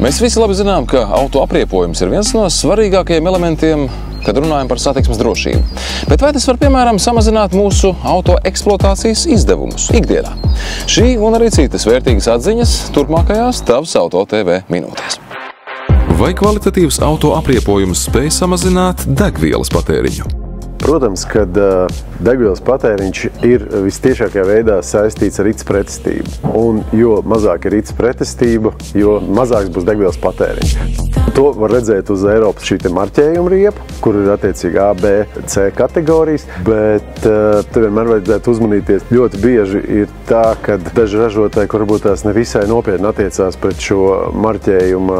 Mēs visi labi zinām, ka auto apriepojums ir viens no svarīgākajiem elementiem, kad runājam par satiksmes drošību. Bet vai tas var, piemēram, samazināt mūsu auto eksploatācijas izdevumus ikdienā? Šī un arī citas vērtīgas atziņas turpmākajās Tavs Auto TV minūtēs. Vai kvalitatīvs auto apriepojums spēj samazināt degvielas patēriņu? Protams, ka degvielas patēriņš ir vistiešākajā veidā saistīts ar rites pretestību. Un jo mazāk ir rites pretestība, jo mazāks būs degvielas patēriņš. To var redzēt uz Eiropas šī marķējuma riepa, kur ir attiecīgi A, B, C kategorijas, bet te vienmēr vajadzētu uzmanīties. Ļoti bieži ir tā, ka daži ražotāji, kur varbūt tās nevisai nopietni attiecās pret šo marķējuma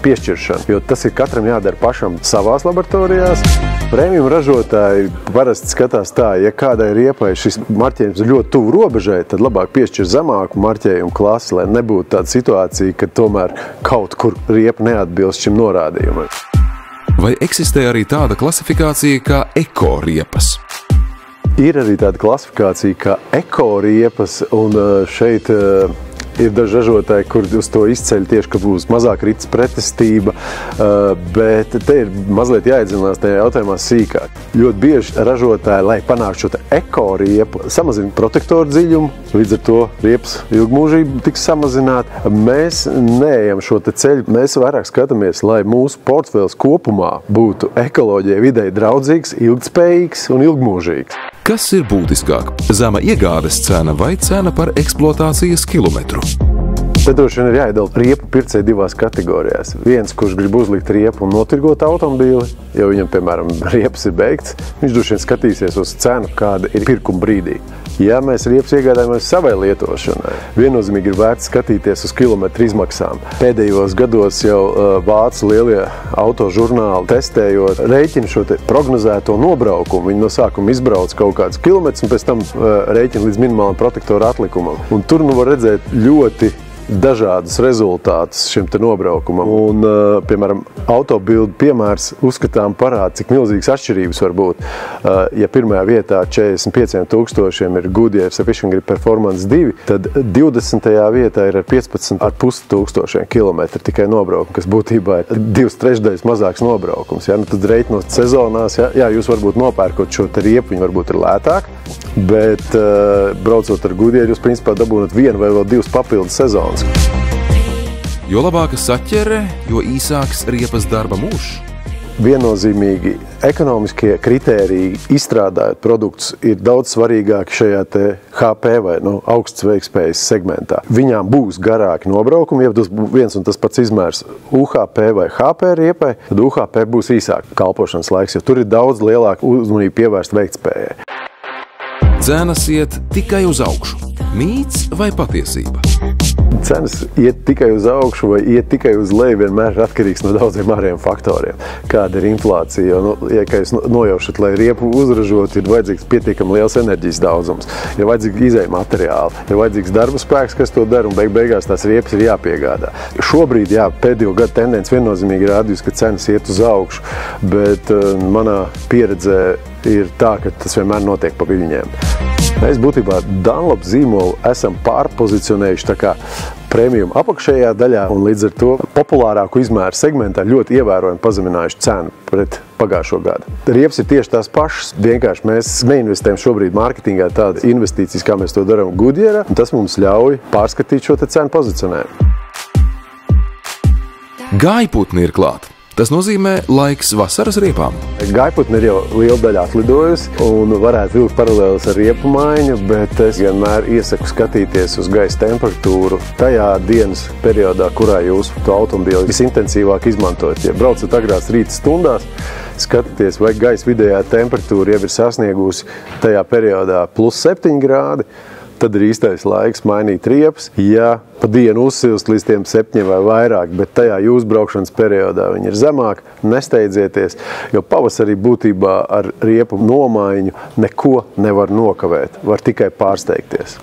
piešķiršanu, jo tas ir katram jādara pašam savās laboratorijās. Premium ražotāji parasti skatās tā, ja kādai riepai šis marķējums ir ļoti tuvu robežai, tad labāk piešķir zemāku marķējumu klasi, lai nebūtu tāda situācija, ka tomēr kaut kur riepa neatbilst šim norādījumam. Vai eksistē arī tāda klasifikācija kā ekoriepas? Ir arī tāda klasifikācija kā ekoriepas, un šeit ir daži ražotāji, kur uz to izceļ tieši, ka būs mazāk rites pretestība, bet te ir mazliet jāiedzinās tajā jautājumā sīkāk. Ļoti bieži ražotāji, lai panāktu šo ekoriepu, samazina protektoru dziļumu, līdz ar to riepas ilgmūžība tiks samazināta. Mēs neejam šo te ceļu, mēs vairāk skatāmies, lai mūsu portfels kopumā būtu ekoloģijai videi draudzīgs, ilgtspējīgs un ilgmūžīgs. Kas ir būtiskāk? Zema iegādes cena vai cena par eksploatācijas kilometru? Te droši vien ir jāiedala riepu pircēji divās kategorijās. Viens, kurš grib uzlikt riepu un notirgot automobīli, jo viņam, piemēram, riepas ir beigts, viņš droši vien skatīsies uz cenu, kāda ir pirkuma brīdī. Ja mēs riepas iegādājamies savai lietošanai, viennozīmīgi ir vērts skatīties uz kilometru izmaksām. Pēdējos gados jau vācu lielie autožurnāli testējot rēķina šo te prognozēto nobraukumu. Viņi no sākuma izbrauc kaut kādus kilometrus un pēc tam rēķina līdz minimālam protektoru atlikumam. Un tur nu var redzēt ļoti dažādus rezultātus šim te nobraukumam. Un, piemēram, autobildu piemērs uzskatām parāda, cik milzīgas atšķirības var būt. Ja pirmajā vietā 45 000 ir Goodyear Sufficient Grip Performance 2, tad 20. vietā ir ar 15 500 kilometru tikai nobraukumi, kas būtībā ir 2/3 mazāks nobraukums. Ja? Nu, tad reiķinot sezonās, jā, jūs varbūt nopērkot šo te riepu, viņi varbūt ir lētāk, bet braucot ar Goodyear, jūs principā dabūnat vienu vai vēl divas papildus sezonas. Jo labāka saķere, jo īsāks riepas darba mūžs. Viennozīmīgi ekonomiskie kritēriji izstrādājot produktus ir daudz svarīgāki šajā te HP vai augsts veiktspējas segmentā. Viņām būs garāki nobraukumi, ja tas būs viens un tas pats izmērs UHP vai HP riepai, tad UHP būs īsāk kalpošanas laiks, jo tur ir daudz lielāka uzmanība pievērst veiktspējai. Cenas iet tikai uz augšu. Mīts vai patiesība? Cenas iet tikai uz augšu vai iet tikai uz leju vienmēr ir atkarīgs no daudziem ārējiem faktoriem. Kāda ir inflācija? Jo, ja jūs nojaušat, lai riepu uzražot, ir vajadzīgs pietiekami liels enerģijas daudzums, ir vajadzīgi izēja materiāli, ir vajadzīgs darba spēks, kas to dara, un beigās tās riepas ir jāpiegādā. Šobrīd, pēdējo gadu tendence viennozīmīgi rādījusi, ka cenas iet uz augšu, bet manā pieredzē ir tā, ka tas vienmēr notiek pa viļņiem. Mēs būtībā Dunlop zīmolu esam pārpozicionējuši tā kā premium apakšējā daļā un līdz ar to populārāku izmēru segmentā ļoti ievērojami pazeminājuši cenu pret pagājušo gadu. Riepas ir tieši tās pašas, vienkārši mēs neinvestējam šobrīd mārketingā tādas investīcijas, kā mēs to darām Goodyearā, un tas mums ļauj pārskatīt šo te cenu pozicionējumu. Gājputni ir klāt. Tas nozīmē laiks vasaras riepām. Gājputni ir jau liela daļa atlidojusi un varētu vilkt paralēlis ar riepu maiņu, bet es vienmēr iesaku skatīties uz gaisa temperatūru tajā dienas periodā, kurā jūs to automobīli visintensīvāk izmantojat. Ja braucat agrās rīta stundās, skatieties, vai gaisa vidējā temperatūra jau ir sasniegusi tajā periodā +7 grādi, tad ir īstais laiks mainīt riepas. Ja pa dienu uzsilst līdz tiem 7 vai vairāk, bet tajā jūsu braukšanas periodā viņi ir zemāk, nesteidzieties, jo pavasarī būtībā ar riepu nomaiņu neko nevar nokavēt, var tikai pārsteigties.